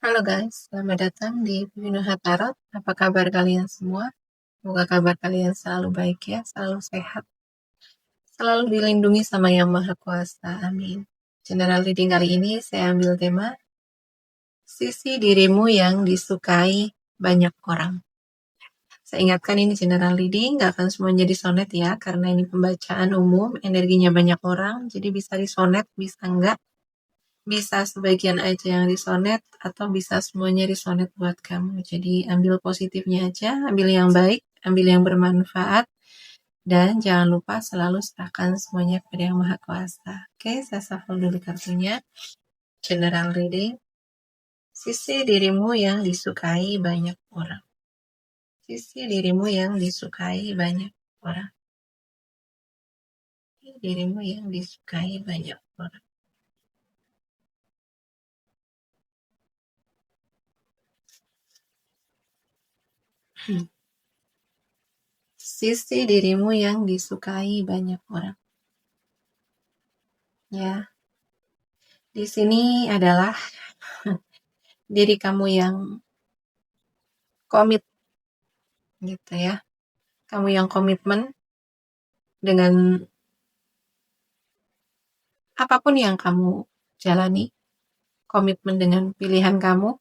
Halo guys, selamat datang di Vinoha Tarot. Apa kabar kalian semua? Semoga kabar kalian selalu baik ya, selalu sehat, selalu dilindungi sama Yang Maha Kuasa. Amin. General reading kali ini saya ambil tema sisi dirimu yang disukai banyak orang. Saya ingatkan ini general reading, gak akan semuanya disonet ya, karena ini pembacaan umum, energinya banyak orang, jadi bisa disonet, bisa enggak. Bisa sebagian aja yang resonet atau bisa semuanya resonet buat kamu. Jadi ambil positifnya aja, ambil yang baik, ambil yang bermanfaat, dan jangan lupa selalu serahkan semuanya kepada Yang Maha Kuasa. Oke, saya shuffle dulu kartunya. General reading. Sisi dirimu yang disukai banyak orang. Sisi dirimu yang disukai banyak orang. Dirimu yang disukai banyak orang. Sisi dirimu yang disukai banyak orang. Ya, di sini adalah diri kamu yang komit, gitu ya. Kamu yang komitmen dengan apapun yang kamu jalani, komitmen dengan pilihan kamu,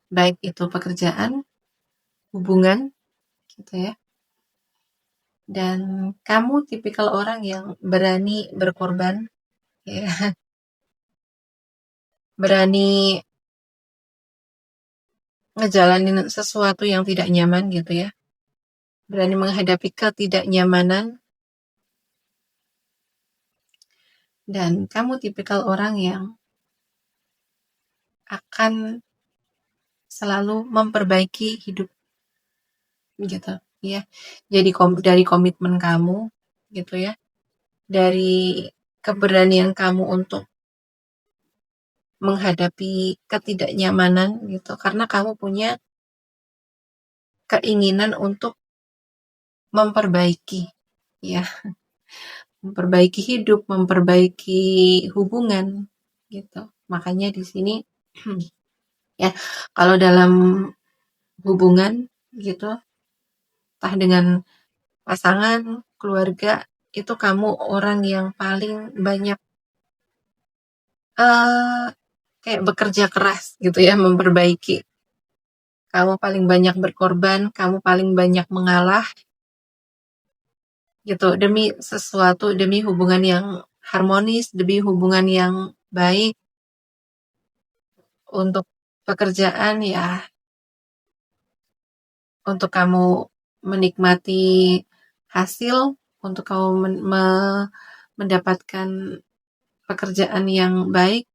baik itu pekerjaan, hubungan, gitu ya. Dan kamu tipikal orang yang berani berkorban, ya. Berani ngejalanin sesuatu yang tidak nyaman gitu ya. Berani menghadapi ketidaknyamanan. Dan kamu tipikal orang yang akan selalu memperbaiki hidup gitu ya. Jadi dari komitmen kamu gitu ya, dari keberanian kamu untuk menghadapi ketidaknyamanan gitu, karena kamu punya keinginan untuk memperbaiki ya, memperbaiki hidup, memperbaiki hubungan gitu. Makanya di sini ya, kalau dalam hubungan gitu, entah dengan pasangan, keluarga, itu kamu orang yang paling banyak kayak bekerja keras gitu ya, memperbaiki. Kamu paling banyak berkorban, kamu paling banyak mengalah gitu, demi sesuatu, demi hubungan yang harmonis, demi hubungan yang baik. Untuk pekerjaan ya, untuk kamu menikmati hasil, untuk kamu mendapatkan pekerjaan yang baik,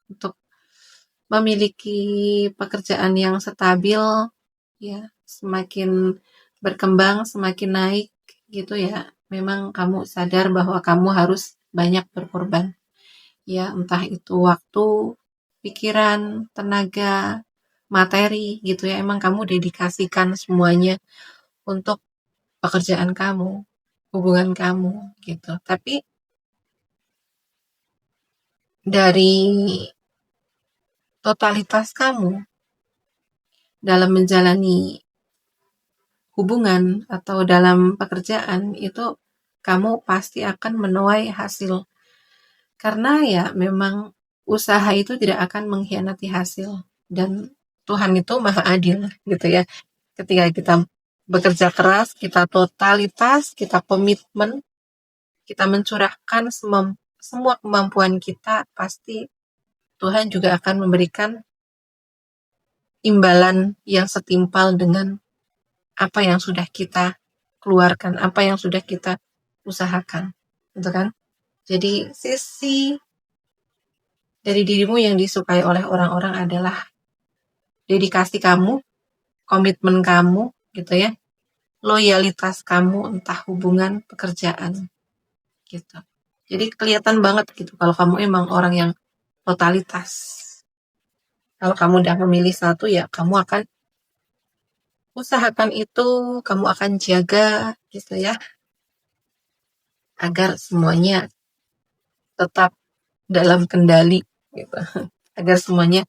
untuk memiliki pekerjaan yang stabil ya, semakin berkembang, semakin naik gitu ya. Memang kamu sadar bahwa kamu harus banyak berkorban ya, entah itu waktu, pikiran, tenaga, materi gitu ya. Emang kamu dedikasikan semuanya untuk pekerjaan kamu, hubungan kamu gitu. Tapi dari totalitas kamu dalam menjalani hubungan atau dalam pekerjaan itu, kamu pasti akan menuai hasil. Karena ya memang usaha itu tidak akan mengkhianati hasil. Dan Tuhan itu maha adil gitu ya. Ketika kita bekerja keras, kita totalitas, kita komitmen, kita mencurahkan semua kemampuan kita, pasti Tuhan juga akan memberikan imbalan yang setimpal dengan apa yang sudah kita keluarkan, apa yang sudah kita usahakan, gitu kan? Jadi sisi dari dirimu yang disukai oleh orang-orang adalah dedikasi kamu, komitmen kamu, gitu ya, loyalitas kamu, entah hubungan, pekerjaan, gitu. Jadi kelihatan banget gitu kalau kamu emang orang yang totalitas. Kalau kamu udah memilih satu ya, kamu akan usahakan itu, kamu akan jaga gitu ya, agar semuanya tetap dalam kendali gitu. Agar semuanya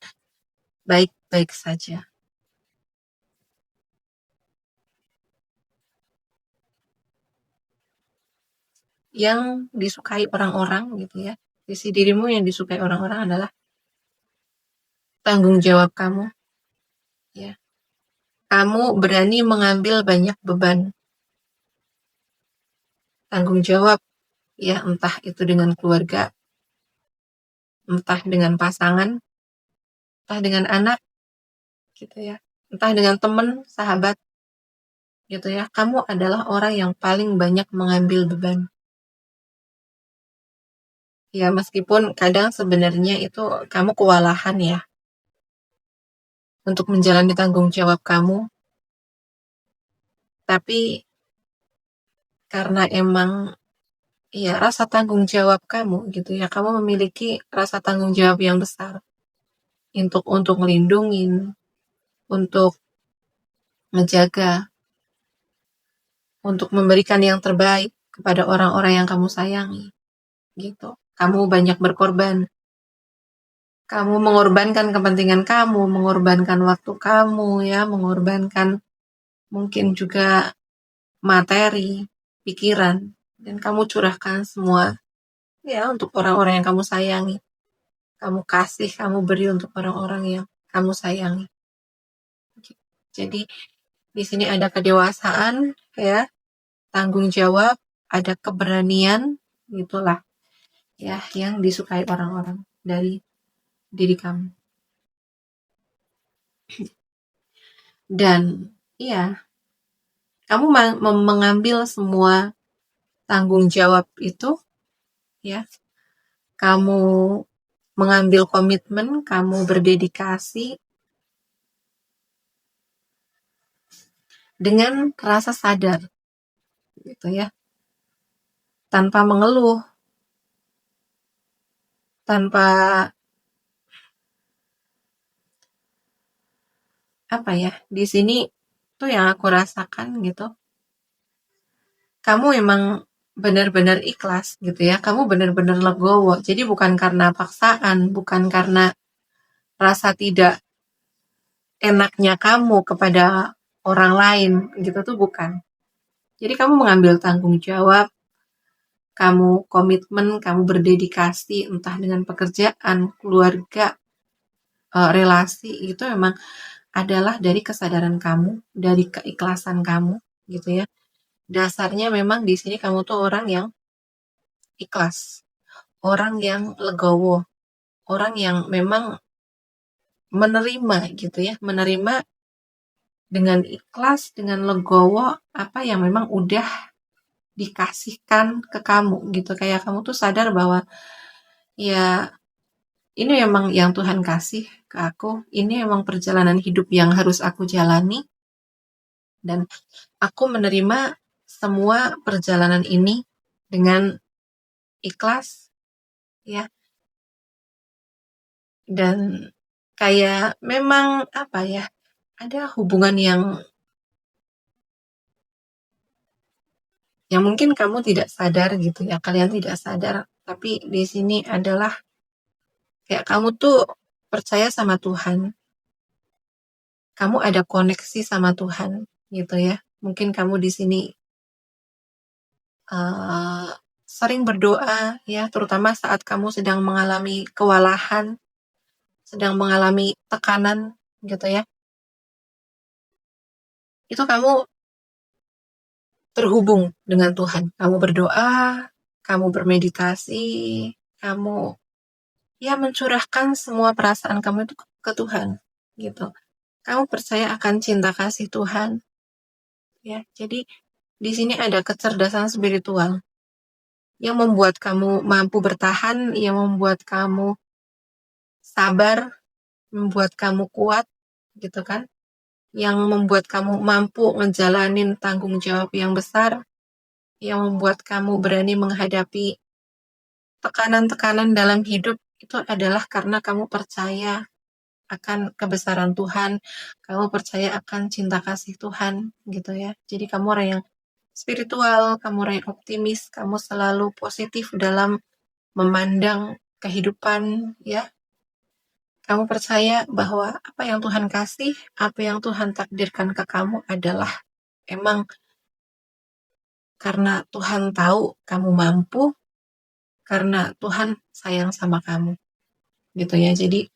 baik-baik saja. Yang disukai orang-orang gitu ya, sisi dirimu yang disukai orang-orang adalah tanggung jawab kamu, ya. Kamu berani mengambil banyak beban, tanggung jawab, ya, entah itu dengan keluarga, entah dengan pasangan, entah dengan anak, gitu ya, entah dengan teman, sahabat, gitu ya. Kamu adalah orang yang paling banyak mengambil beban. Ya, meskipun kadang sebenarnya itu kamu kewalahan ya, untuk menjalani tanggung jawab kamu, tapi karena emang ya rasa tanggung jawab kamu gitu ya, kamu memiliki rasa tanggung jawab yang besar untuk ngelindungin, untuk menjaga, untuk memberikan yang terbaik kepada orang-orang yang kamu sayangi, gitu. Kamu banyak berkorban. Kamu mengorbankan kepentingan kamu, mengorbankan waktu kamu, ya, mengorbankan mungkin juga materi, pikiran, dan kamu curahkan semua, ya, untuk orang-orang yang kamu sayangi. Kamu kasih, kamu beri untuk orang-orang yang kamu sayangi. Jadi di sini ada kedewasaan, ya, tanggung jawab, ada keberanian, gitulah, ya, yang disukai orang-orang dari diri kamu. Dan ya, kamu mengambil semua tanggung jawab itu, ya, kamu mengambil komitmen, kamu berdedikasi dengan rasa sadar, gitu ya, tanpa mengeluh, tanpa apa ya, di sini tuh yang aku rasakan gitu, kamu emang benar-benar ikhlas gitu ya, kamu benar-benar legowo, jadi bukan karena paksaan, bukan karena rasa tidak enaknya kamu kepada orang lain gitu tuh, bukan. Jadi kamu mengambil tanggung jawab, kamu komitmen, kamu berdedikasi, entah dengan pekerjaan, keluarga, relasi, itu memang adalah dari kesadaran kamu, dari keikhlasan kamu, gitu ya. Dasarnya memang di sini kamu tuh orang yang ikhlas, orang yang legowo, orang yang memang menerima gitu ya, menerima dengan ikhlas, dengan legowo apa yang memang udah dikasihkan ke kamu gitu. Kayak kamu tuh sadar bahwa ya ini memang yang Tuhan kasih ke aku, ini memang perjalanan hidup yang harus aku jalani, dan aku menerima semua perjalanan ini dengan ikhlas, ya. Dan kayak memang apa ya, ada hubungan yang mungkin kamu tidak sadar gitu ya, kalian tidak sadar, tapi di sini adalah kayak kamu tuh percaya sama Tuhan, kamu ada koneksi sama Tuhan gitu ya. Mungkin kamu di sini sering berdoa ya, terutama saat kamu sedang mengalami kewalahan, sedang mengalami tekanan gitu ya. Itu kamu terhubung dengan Tuhan. Kamu berdoa, kamu bermeditasi, kamu ya mencurahkan semua perasaan kamu itu ke Tuhan gitu. Kamu percaya akan cinta kasih Tuhan, ya. Jadi di sini ada kecerdasan spiritual yang membuat kamu mampu bertahan, yang membuat kamu sabar, membuat kamu kuat gitu kan, yang membuat kamu mampu ngejalanin tanggung jawab yang besar, yang membuat kamu berani menghadapi tekanan-tekanan dalam hidup. Itu adalah karena kamu percaya akan kebesaran Tuhan, kamu percaya akan cinta kasih Tuhan gitu ya. Jadi kamu orang yang spiritual, kamu orang yang optimis, kamu selalu positif dalam memandang kehidupan ya. Kamu percaya bahwa apa yang Tuhan kasih, apa yang Tuhan takdirkan ke kamu adalah emang karena Tuhan tahu kamu mampu, karena Tuhan sayang sama kamu, gitu ya. Jadi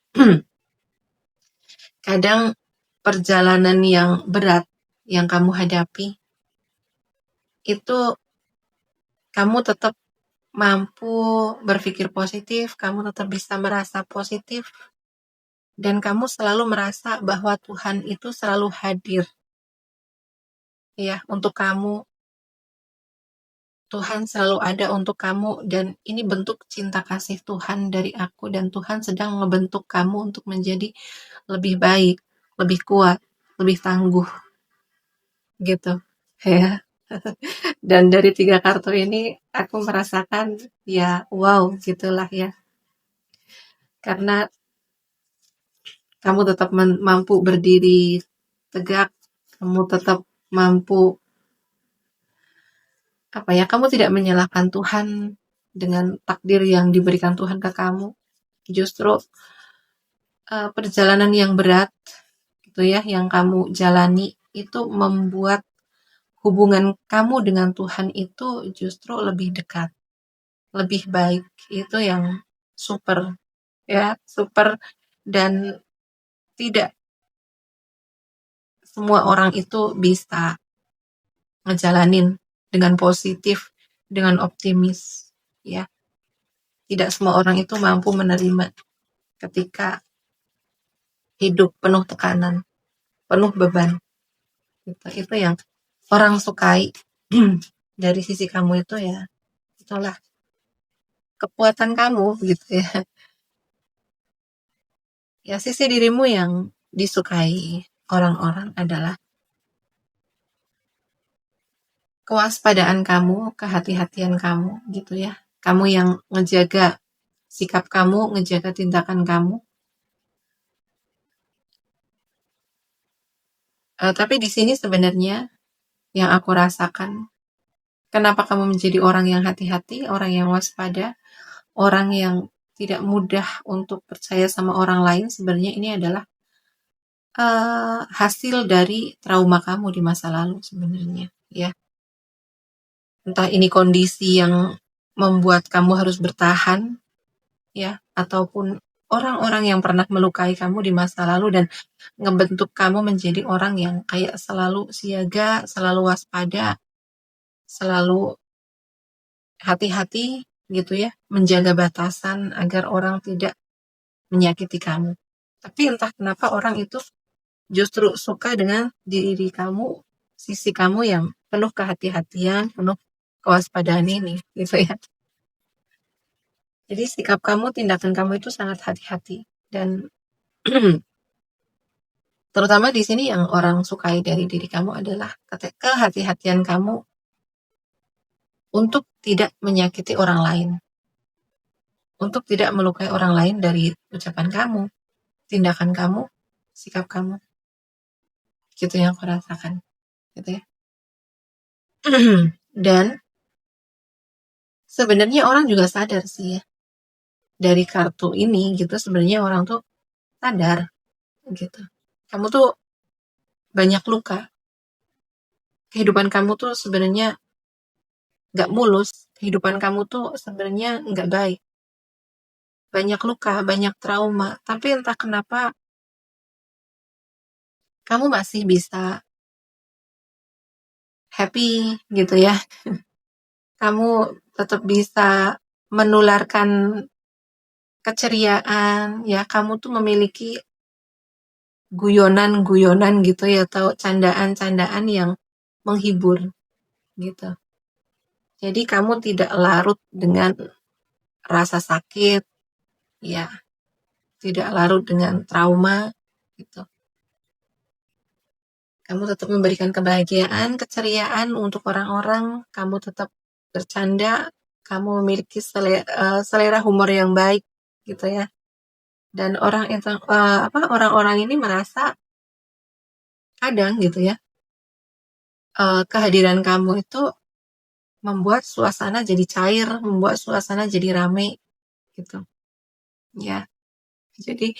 kadang perjalanan yang berat yang kamu hadapi itu kamu tetap mampu berpikir positif, kamu tetap bisa merasa positif, dan kamu selalu merasa bahwa Tuhan itu selalu hadir ya untuk kamu. Tuhan selalu ada untuk kamu, dan ini bentuk cinta kasih Tuhan dari aku, dan Tuhan sedang membentuk kamu untuk menjadi lebih baik, lebih kuat, lebih tangguh gitu ya. Dan dari 3 kartu ini aku merasakan ya wow gitulah ya, karena kamu tetap mampu berdiri tegak, kamu tetap mampu kamu tidak menyalahkan Tuhan dengan takdir yang diberikan Tuhan ke kamu. Justru perjalanan yang berat gitu ya yang kamu jalani itu membuat hubungan kamu dengan Tuhan itu justru lebih dekat, lebih baik. Itu yang super ya, super. Dan tidak semua orang itu bisa ngejalanin dengan positif, dengan optimis ya. Tidak semua orang itu mampu menerima ketika hidup penuh tekanan, penuh beban. Itu yang orang sukai dari sisi kamu itu ya. Itulah kekuatan kamu gitu ya. Ya, sisi dirimu yang disukai orang-orang adalah kewaspadaan kamu, kehati-hatian kamu gitu ya. Kamu yang ngejaga sikap kamu, ngejaga tindakan kamu. Tapi di sini sebenarnya yang aku rasakan, kenapa kamu menjadi orang yang hati-hati, orang yang waspada, orang yang tidak mudah untuk percaya sama orang lain, sebenarnya ini adalah hasil dari trauma kamu di masa lalu sebenarnya ya. Entah ini kondisi yang membuat kamu harus bertahan ya, ataupun orang-orang yang pernah melukai kamu di masa lalu dan ngebentuk kamu menjadi orang yang kayak selalu siaga, selalu waspada, selalu hati-hati gitu ya, menjaga batasan agar orang tidak menyakiti kamu. Tapi entah kenapa orang itu justru suka dengan diri kamu, sisi kamu yang penuh kehati-hatian, penuh kewaspadaan ini gitu ya. Jadi sikap kamu, tindakan kamu itu sangat hati-hati, dan terutama di sini yang orang sukai dari diri kamu adalah kehati-hatian kamu untuk tidak menyakiti orang lain, untuk tidak melukai orang lain dari ucapan kamu, tindakan kamu, sikap kamu. Gitu yang aku rasakan gitu ya. Dan sebenarnya orang juga sadar sih ya, dari kartu ini gitu, sebenarnya orang tuh sadar gitu. Kamu tuh banyak luka. Kehidupan kamu tuh sebenarnya gak mulus. Kehidupan kamu tuh sebenarnya gak baik. Banyak luka, banyak trauma. Tapi entah kenapa kamu masih bisa happy gitu ya. Kamu tetap bisa menularkan keceriaan ya. Kamu tuh memiliki guyonan-guyonan gitu ya, atau candaan-candaan yang menghibur gitu. Jadi kamu tidak larut dengan rasa sakit ya, tidak larut dengan trauma gitu. Kamu tetap memberikan kebahagiaan, keceriaan untuk orang-orang, kamu tetap bercanda, kamu memiliki selera humor yang baik gitu ya. Dan orang-orang ini merasa kadang gitu ya, kehadiran kamu itu membuat suasana jadi cair, membuat suasana jadi rame gitu. Ya. Jadi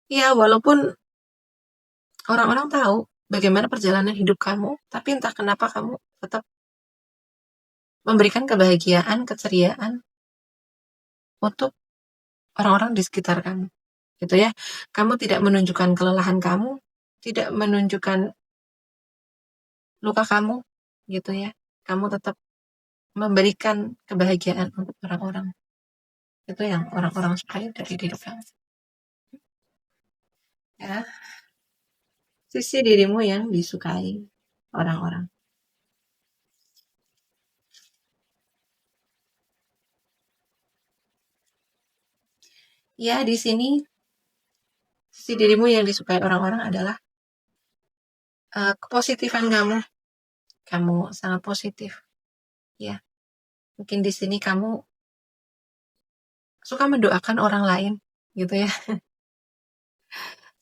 Ya, walaupun orang-orang tahu bagaimana perjalanan hidup kamu, tapi entah kenapa kamu tetap memberikan kebahagiaan, keceriaan untuk orang-orang di sekitar kamu, gitu ya. Kamu tidak menunjukkan kelelahan kamu, tidak menunjukkan luka kamu, gitu ya. Kamu tetap memberikan kebahagiaan untuk orang-orang. Itu yang orang-orang sukai dari diri kamu. Ya, sisi dirimu yang disukai orang-orang. Ya, di sini sisi dirimu yang disukai orang-orang adalah kepositifan kamu. Kamu sangat positif, ya. Mungkin di sini kamu suka mendoakan orang lain, gitu ya.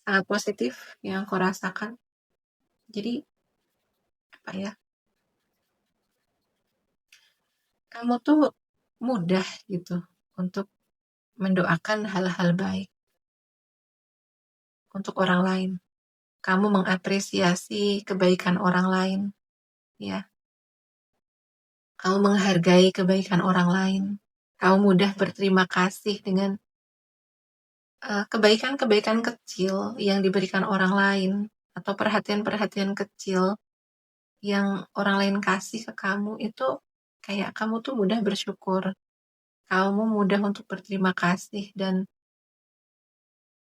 Sangat positif yang aku rasakan. Jadi apa ya? Kamu tuh mudah gitu untuk mendoakan hal-hal baik untuk orang lain. Kamu mengapresiasi kebaikan orang lain, ya. Kamu menghargai kebaikan orang lain. Kamu mudah berterima kasih dengan kebaikan-kebaikan kecil yang diberikan orang lain atau perhatian-perhatian kecil yang orang lain kasih ke kamu itu kayak kamu tuh mudah bersyukur. Kamu mudah untuk berterima kasih dan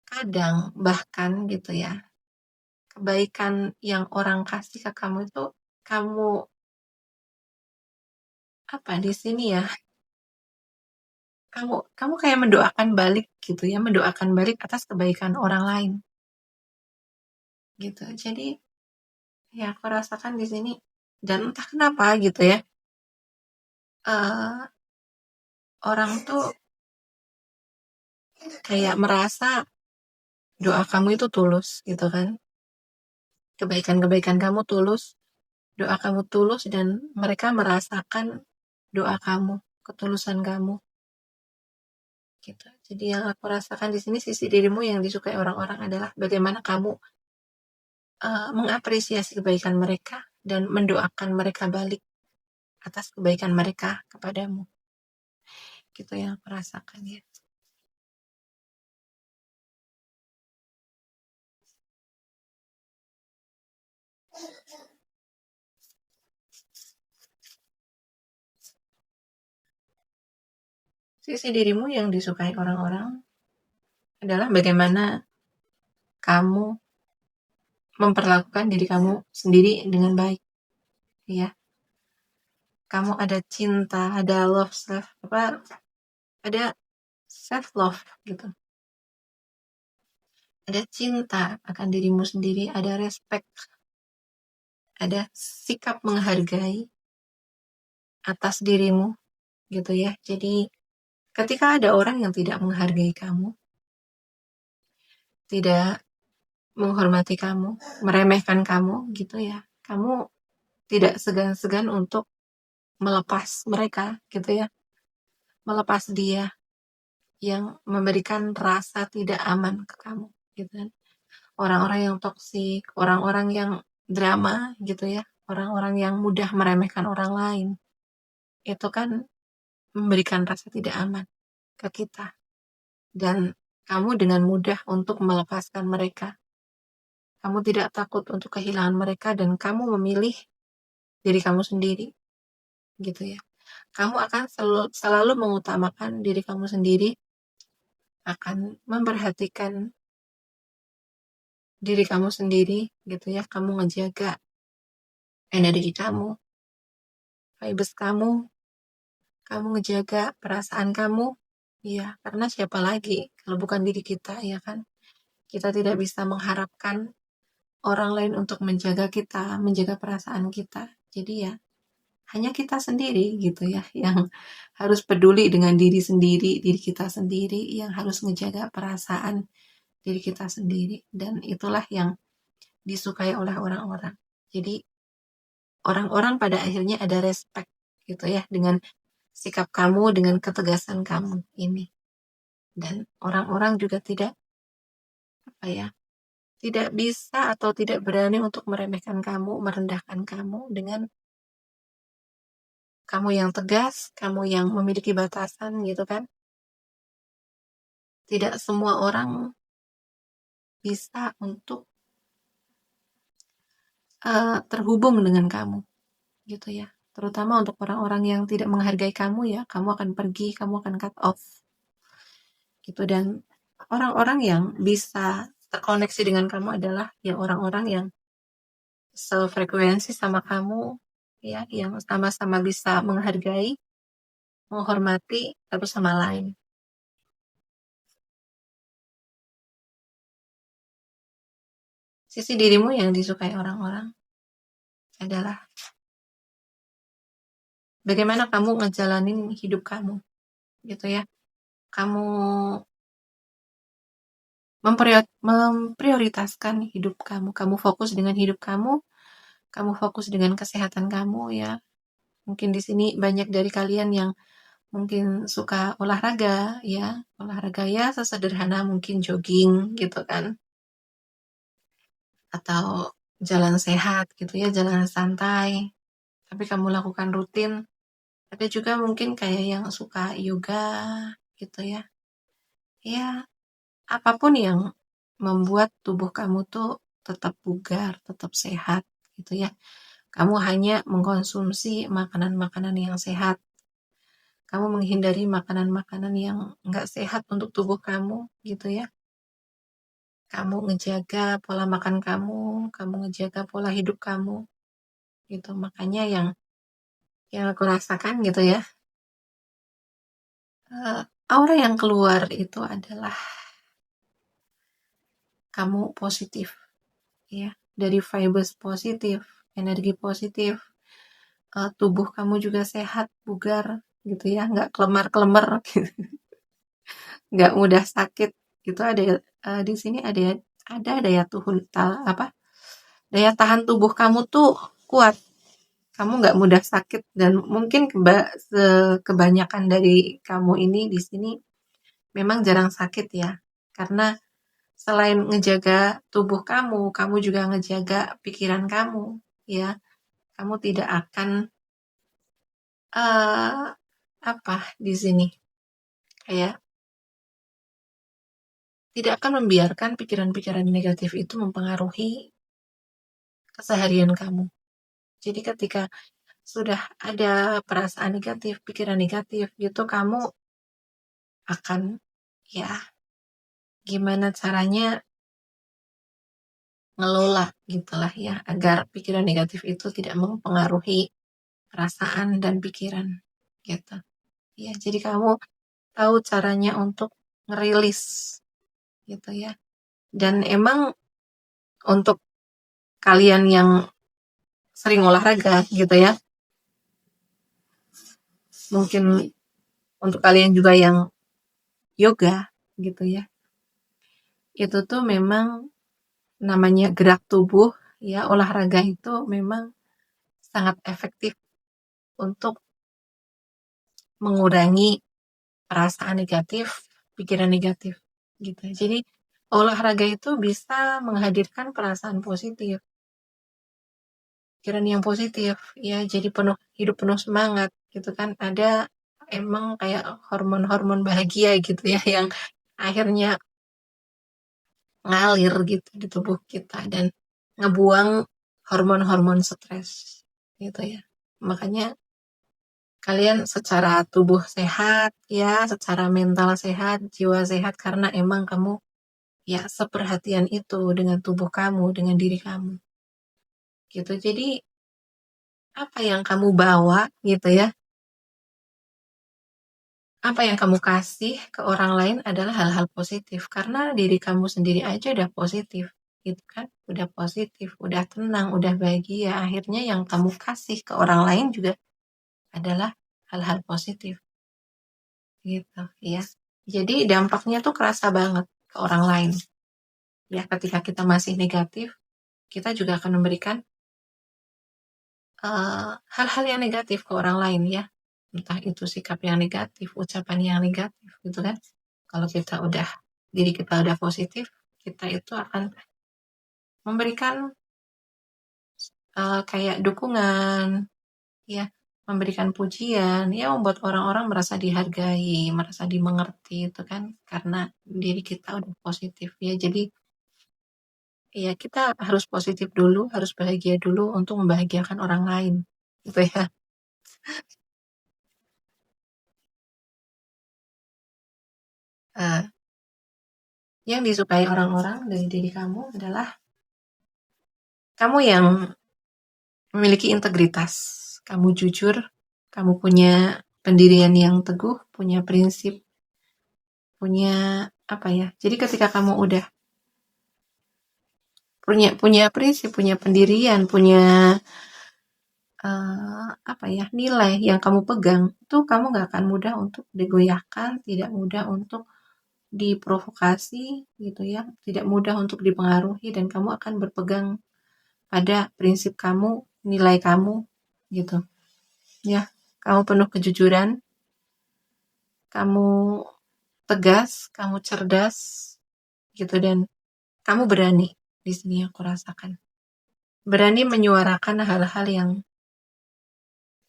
kadang bahkan gitu ya, kebaikan yang orang kasih ke kamu itu kamu apa di sini ya? Kamu kayak mendoakan balik gitu ya, mendoakan balik atas kebaikan orang lain gitu. Jadi ya aku rasakan di sini dan entah kenapa gitu ya, eh, orang tuh kayak merasa doa kamu itu tulus gitu kan. Kebaikan-kebaikan kamu tulus, doa kamu tulus dan mereka merasakan doa kamu, ketulusan kamu gitu. Jadi yang aku rasakan di sini sisi dirimu yang disukai orang-orang adalah bagaimana kamu mengapresiasi kebaikan mereka dan mendoakan mereka balik atas kebaikan mereka kepadamu. Gitu yang aku rasakan ya. Sisi dirimu yang disukai orang-orang adalah bagaimana kamu memperlakukan diri kamu sendiri dengan baik, ya. Kamu ada cinta, ada love self, ada self love gitu. Ada cinta akan dirimu sendiri, ada respect, ada sikap menghargai atas dirimu gitu ya. Jadi ketika ada orang yang tidak menghargai kamu, tidak menghormati kamu, meremehkan kamu gitu ya, kamu tidak segan-segan untuk melepas mereka gitu ya, melepas dia yang memberikan rasa tidak aman ke kamu gitu kan. Orang-orang yang toksik, orang-orang yang drama gitu ya, orang-orang yang mudah meremehkan orang lain, itu kan memberikan rasa tidak aman ke kita. Dan kamu dengan mudah untuk melepaskan mereka. Kamu tidak takut untuk kehilangan mereka dan kamu memilih diri kamu sendiri gitu ya. Kamu akan selalu mengutamakan diri kamu sendiri, akan memperhatikan diri kamu sendiri gitu ya. Kamu ngejaga energi kamu, vibes kamu ngejaga perasaan kamu. Ya, karena siapa lagi kalau bukan diri kita ya kan? Kita tidak bisa mengharapkan orang lain untuk menjaga kita, menjaga perasaan kita. Jadi ya, hanya kita sendiri gitu ya yang harus peduli dengan diri sendiri, diri kita sendiri yang harus menjaga perasaan diri kita sendiri dan itulah yang disukai oleh orang-orang. Jadi orang-orang pada akhirnya ada respect gitu ya dengan sikap kamu, dengan ketegasan kamu ini. Dan orang-orang juga tidak tidak bisa atau tidak berani untuk meremehkan kamu, merendahkan kamu dengan kamu yang tegas, kamu yang memiliki batasan gitu kan. Tidak semua orang bisa untuk terhubung dengan kamu gitu ya. Terutama untuk orang-orang yang tidak menghargai kamu ya, kamu akan pergi, kamu akan cut off gitu. Dan orang-orang yang bisa terkoneksi dengan kamu adalah ya orang-orang yang sefrekuensi sama kamu ya, yang sama-sama bisa menghargai, menghormati satu sama lain. Sisi dirimu yang disukai orang-orang adalah bagaimana kamu ngejalanin hidup kamu gitu ya. Kamu memprioritaskan hidup kamu. Kamu fokus dengan hidup kamu fokus dengan kesehatan kamu ya. Mungkin di sini banyak dari kalian yang mungkin suka olahraga ya. Olahraga ya sesederhana mungkin jogging gitu kan. Atau jalan sehat gitu ya, jalan santai. Tapi kamu lakukan rutin. Ada juga mungkin kayak yang suka yoga gitu ya. Ya, apapun yang membuat tubuh kamu tuh tetap bugar, tetap sehat gitu ya. Kamu hanya mengkonsumsi makanan-makanan yang sehat. Kamu menghindari makanan-makanan yang nggak sehat untuk tubuh kamu gitu ya. Kamu ngejaga pola makan kamu ngejaga pola hidup kamu gitu. Makanya yang aku rasakan gitu ya, aura yang keluar itu adalah kamu positif ya, dari vibes positif, energi positif, tubuh kamu juga sehat, bugar gitu ya, nggak kelemar-kelemar gitu, nggak mudah sakit gitu. Ada di sini ada daya tahan tubuh kamu tuh kuat, kamu nggak mudah sakit. Dan mungkin kebanyakan dari kamu ini di sini memang jarang sakit ya, karena selain ngejaga tubuh kamu juga ngejaga pikiran kamu ya. Kamu tidak akan di sini kayak tidak akan membiarkan pikiran-pikiran negatif itu mempengaruhi keseharian kamu. Jadi ketika sudah ada perasaan negatif, pikiran negatif gitu, kamu akan ya gimana caranya ngelola gitulah ya, agar pikiran negatif itu tidak mempengaruhi perasaan dan pikiran gitu. Ya, jadi kamu tahu caranya untuk ngerilis gitu ya. Dan emang untuk kalian yang sering olahraga gitu ya, mungkin untuk kalian juga yang yoga gitu ya, itu tuh memang namanya gerak tubuh ya, olahraga itu memang sangat efektif untuk mengurangi perasaan negatif, pikiran negatif gitu. Jadi olahraga itu bisa menghadirkan perasaan positif, pikiran yang positif ya, jadi hidup penuh semangat gitu kan. Ada emang kayak hormon-hormon bahagia gitu ya, yang akhirnya ngalir gitu di tubuh kita dan ngebuang hormon-hormon stres gitu ya. Makanya kalian secara tubuh sehat ya, secara mental sehat, jiwa sehat, karena emang kamu ya seperhatian itu dengan tubuh kamu, dengan diri kamu gitu. Jadi apa yang kamu bawa gitu ya, apa yang kamu kasih ke orang lain adalah hal-hal positif, karena diri kamu sendiri aja udah positif gitu kan, udah positif, udah tenang, udah bahagia. Akhirnya yang kamu kasih ke orang lain juga adalah hal-hal positif gitu ya. Jadi dampaknya tuh kerasa banget ke orang lain ya. Ketika kita masih negatif, kita juga akan memberikan hal-hal yang negatif ke orang lain ya, entah itu sikap yang negatif, ucapan yang negatif gitu kan. Kalau diri kita udah positif, kita itu akan memberikan kayak dukungan, ya, memberikan pujian, ya membuat orang-orang merasa dihargai, merasa dimengerti itu kan karena diri kita udah positif ya. Jadi ya kita harus positif dulu, harus bahagia dulu untuk membahagiakan orang lain, gitu ya. Nah, yang disukai orang-orang dari diri kamu adalah kamu yang memiliki integritas, kamu jujur, kamu punya pendirian yang teguh, punya prinsip, punya apa ya. Jadi ketika kamu udah punya prinsip, punya pendirian, punya apa ya, nilai yang kamu pegang, itu kamu nggak akan mudah untuk digoyahkan, tidak mudah untuk diprovokasi gitu ya, tidak mudah untuk dipengaruhi dan kamu akan berpegang pada prinsip kamu, nilai kamu gitu. Ya, kamu penuh kejujuran, kamu tegas, kamu cerdas gitu dan kamu berani. Di sini aku rasakan. Berani menyuarakan hal-hal yang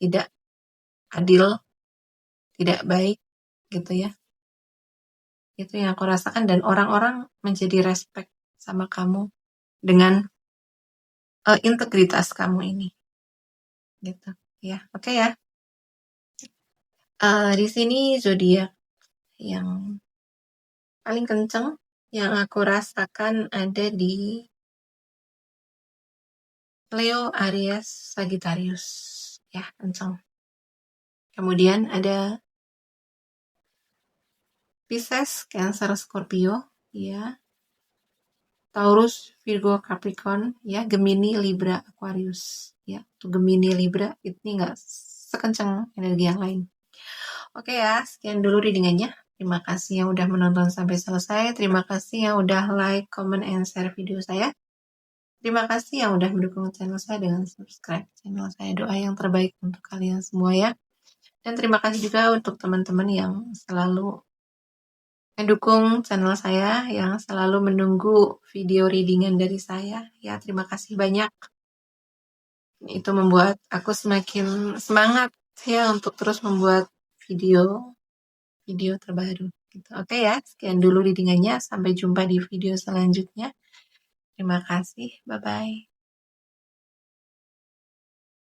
tidak adil, tidak baik gitu ya. Itu yang aku rasakan dan orang-orang menjadi respect sama kamu dengan integritas kamu ini gitu. Ya, oke ya. Di sini zodiak yang paling kenceng yang aku rasakan ada di Leo, Aries, Sagittarius. Ya, kenceng. Kemudian ada Pisces, Cancer, Scorpio, ya. Taurus, Virgo, Capricorn, ya. Gemini, Libra, Aquarius, ya. Tuh Gemini, Libra ini nggak sekencang energi yang lain. Oke ya, sekian dulu readingannya. Terima kasih yang udah menonton sampai selesai. Terima kasih yang udah like, comment, and share video saya. Terima kasih yang udah mendukung channel saya dengan subscribe channel saya. Doa yang terbaik untuk kalian semua ya. Dan terima kasih juga untuk teman-teman yang selalu mendukung channel saya, yang selalu menunggu video readingan dari saya. Ya, terima kasih banyak. Itu membuat aku semakin semangat ya untuk terus membuat video terbaru. Gitu. Oke ya, sekian dulu readingannya. Sampai jumpa di video selanjutnya. Terima kasih. Bye-bye.